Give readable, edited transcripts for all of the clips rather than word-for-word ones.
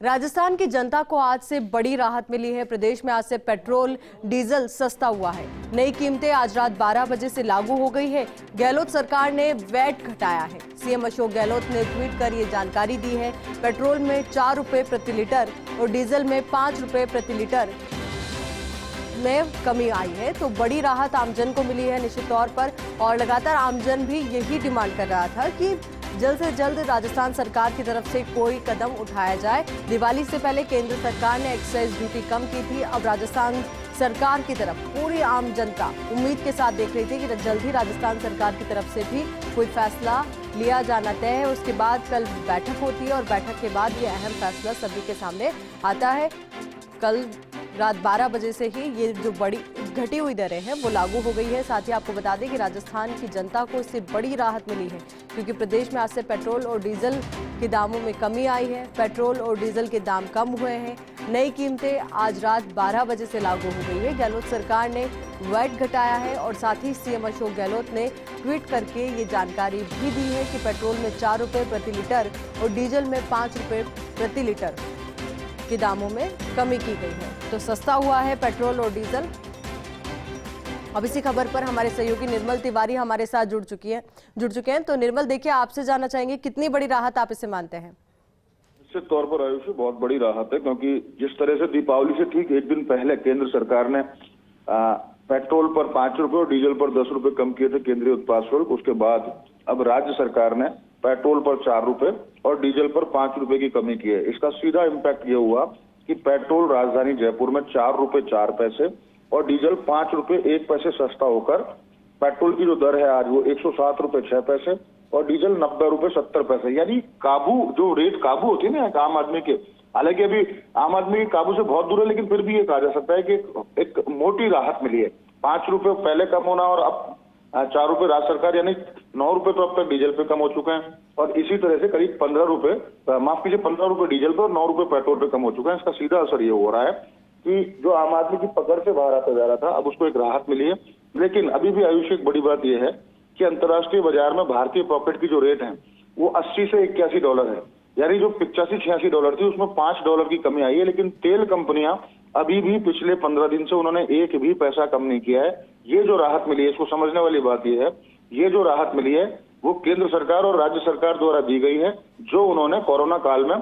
राजस्थान की जनता को आज से बड़ी राहत मिली है। प्रदेश में आज से पेट्रोल डीजल सस्ता हुआ है। नई कीमतें आज रात 12 बजे से लागू हो गई है। गहलोत सरकार ने वैट घटाया है। सीएम अशोक गहलोत ने ट्वीट कर ये जानकारी दी है। पेट्रोल में 4 रुपए प्रति लीटर और डीजल में 5 रुपए प्रति लीटर में कमी आई है। तो बड़ी राहत आमजन को मिली है निश्चित तौर पर, और लगातार आमजन भी यही डिमांड कर रहा था कि जल्द से जल्द राजस्थान सरकार की तरफ से कोई कदम उठाया जाए। दिवाली से पहले केंद्र सरकार ने एक्साइज ड्यूटी कम की थी। अब राजस्थान सरकार की तरफ पूरी आम जनता उम्मीद के साथ देख रही थी कि जल्द ही राजस्थान सरकार की तरफ से भी कोई फैसला लिया जाना तय है। उसके बाद कल बैठक होती है और बैठक के बाद ये अहम फैसला सभी के सामने आता है। कल रात 12 बजे से ही ये जो बड़ी घटी हुई दरें हैं वो लागू हो गई है। साथ ही आपको बता दें कि राजस्थान की जनता को इससे बड़ी राहत मिली है, क्योंकि प्रदेश में आज से पेट्रोल और डीजल के दामों में कमी आई है। पेट्रोल और डीजल के दाम कम हुए हैं। नई कीमतें आज रात 12 बजे से लागू हो गई है। गहलोत सरकार ने वैट घटाया है और साथ ही सीएम अशोक गहलोत ने ट्वीट करके ये जानकारी भी दी है कि पेट्रोल में 4 रुपए प्रति लीटर और डीजल में 5 रुपए प्रति लीटर के दामों में कमी की गई है। तो सस्ता हुआ है पेट्रोल और डीजल। अब इसी खबर पर हमारे सहयोगी निर्मल तिवारी हमारे साथ जुड़ चुके हैं। तो निर्मल, देखिए, आपसे जानना चाहेंगे कितनी बड़ी राहत आप इसे मानते हैं? निश्चित तौर पर आयुषी बहुत बड़ी राहत है, क्योंकि जिस तरह से दीपावली से ठीक एक दिन पहले केंद्र सरकार ने पेट्रोल पर 5 रुपए और डीजल पर 10 रुपए कम किए थे केंद्रीय उत्पाद शुल्क, उसके बाद अब राज्य सरकार ने पेट्रोल पर 4 रुपए और डीजल पर 5 रुपए की कमी की है। इसका सीधा इम्पैक्ट ये हुआ कि पेट्रोल राजधानी जयपुर में 4 रुपए 4 पैसे और डीजल 5 रुपए 1 पैसे सस्ता होकर पेट्रोल की जो दर है आज वो 107 रुपए 6 पैसे और डीजल 90 रुपए 70 पैसे। यानी काबू, जो रेट काबू होती है ना एक आम आदमी के, हालांकि अभी आम आदमी की काबू से बहुत दूर है, लेकिन फिर भी ये कहा जा सकता है कि एक मोटी राहत मिली है। 5 रुपए पहले कम होना और अब 4 रुपए राज्य सरकार, यानी 9 रुपए तो अब तक डीजल पे कम हो चुके हैं और इसी तरह से करीब 15 रुपए, माफ कीजिए 15 रुपए डीजल पे और 9 रुपए पेट्रोल पे कम हो चुका है। इसका सीधा असर ये हो रहा है कि जो आम आदमी की पकड़ से बाहर आता जा रहा था, अब उसको एक राहत मिली है। लेकिन अभी भी आयुष एक बड़ी बात यह है कि अंतर्राष्ट्रीय बाजार में भारतीय पॉकेट की जो रेट है वो 80 से 81 डॉलर है, यानी जो 85-86 डॉलर थी उसमें $5 की कमी आई है। लेकिन तेल कंपनियां अभी भी पिछले 15 दिन से उन्होंने एक भी पैसा कम नहीं किया है। ये जो राहत मिली है, इसको समझने वाली बात यह है, ये जो राहत मिली है वो केंद्र सरकार और राज्य सरकार द्वारा दी गई है। जो उन्होंने कोरोना काल में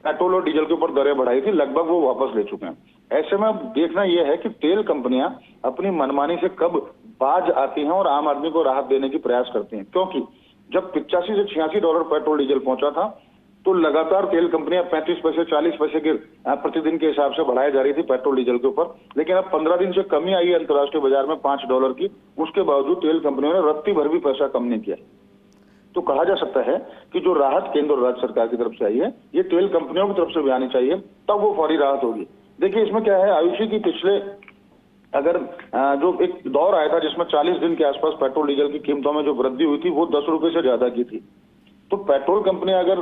पेट्रोल और डीजल के ऊपर दरें बढ़ाई थी, लगभग वो वापस ले चुके हैं। ऐसे में अब देखना यह है कि तेल कंपनियां अपनी मनमानी से कब बाज आती हैं और आम आदमी को राहत देने की प्रयास करती हैं, क्योंकि जब 85 से 86 डॉलर पेट्रोल डीजल पहुंचा था तो लगातार तेल कंपनियां 35 पैसे 40 पैसे के प्रतिदिन के हिसाब से बढ़ाई जा रही थी पेट्रोल डीजल के ऊपर। लेकिन अब 15 दिन से कमी आई है अंतर्राष्ट्रीय बाजार में $5 की, उसके बावजूद तेल कंपनियों ने रत्ती भर भी पैसा कम नहीं किया। तो कहा जा सकता है कि जो राहत केंद्र और राज्य सरकार की तरफ से आई है, ये तेल कंपनियों की तरफ से भी आनी चाहिए, तब वो फौरी राहत होगी। देखिए, इसमें क्या है आयुषी की, पिछले अगर जो एक दौर आया था जिसमें 40 दिन के आसपास पेट्रोल डीजल की कीमतों में जो वृद्धि हुई थी वो 10 रुपए से ज्यादा की थी। तो पेट्रोल कंपनियां अगर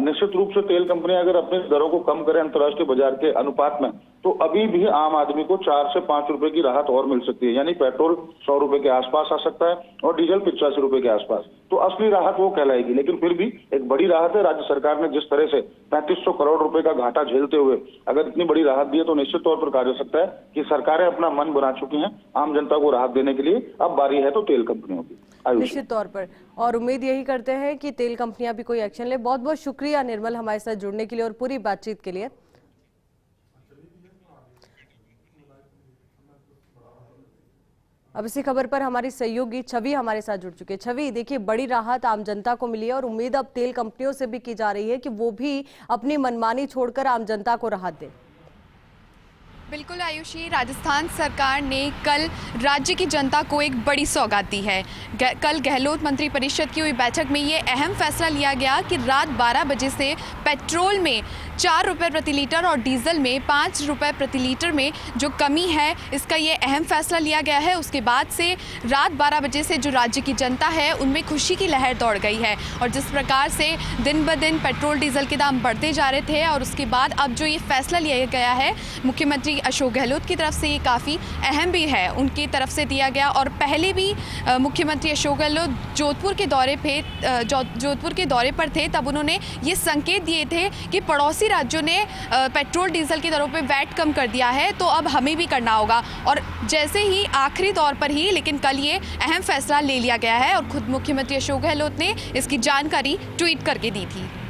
निश्चित रूप से तेल कंपनियां अगर अपने दरों को कम करें अंतर्राष्ट्रीय बाजार के अनुपात में, तो अभी भी आम आदमी को 4 से 5 रुपए की राहत और मिल सकती है। यानी पेट्रोल 100 रुपए के आसपास आ सकता है और डीजल 85 रुपए के आसपास। तो असली राहत वो कहलाएगी। लेकिन फिर भी एक बड़ी राहत है। राज्य सरकार ने जिस तरह से 3500 करोड़ रुपए का घाटा झेलते हुए अगर इतनी बड़ी राहत दी है, तो निश्चित तौर पर कहा जा सकता है कि सरकारें अपना मन बना चुकी हैं आम जनता को राहत देने के लिए। अब बारी है तो तेल कंपनियों की। निश्चित तौर पर, और उम्मीद यही करते हैं कि तेल कंपनियां भी कोई एक्शन ले। बहुत बहुत शुक्रिया निर्मल हमारे साथ जुड़ने के लिए और पूरी बातचीत के लिए। अब इसी खबर पर हमारी सहयोगी छवि हमारे साथ जुड़ चुके हैं। छवि, देखिए, बड़ी राहत आम जनता को मिली है और उम्मीद अब तेल कंपनियों से भी की जा रही है कि वो भी अपनी मनमानी छोड़कर आम जनता को राहत दें। बिल्कुल आयुषी, राजस्थान सरकार ने कल राज्य की जनता को एक बड़ी सौगात दी है। कल गहलोत मंत्री परिषद की हुई बैठक में ये अहम फैसला लिया गया कि रात 12 बजे से पेट्रोल में 4 रुपये प्रति लीटर और डीजल में 5 रुपये प्रति लीटर में जो कमी है, इसका ये अहम फैसला लिया गया है। उसके बाद से रात 12 बजे से जो राज्य की जनता है उनमें खुशी की लहर दौड़ गई है। और जिस प्रकार से दिन ब दिन पेट्रोल डीजल के दाम बढ़ते जा रहे थे और उसके बाद अब जो ये फैसला लिया गया है, मुख्यमंत्री मुख्यमंत्री अशोक गहलोत की तरफ से ये काफ़ी अहम भी है, उनकी तरफ से दिया गया। और पहले भी मुख्यमंत्री अशोक गहलोत जोधपुर के दौरे पर थे, तब उन्होंने ये संकेत दिए थे कि पड़ोसी राज्यों ने पेट्रोल डीजल की दरों पे वैट कम कर दिया है, तो अब हमें भी करना होगा। और जैसे ही आखिरी तौर पर ही लेकिन कल ये अहम फैसला ले लिया गया है और खुद मुख्यमंत्री अशोक गहलोत ने इसकी जानकारी ट्वीट करके दी थी।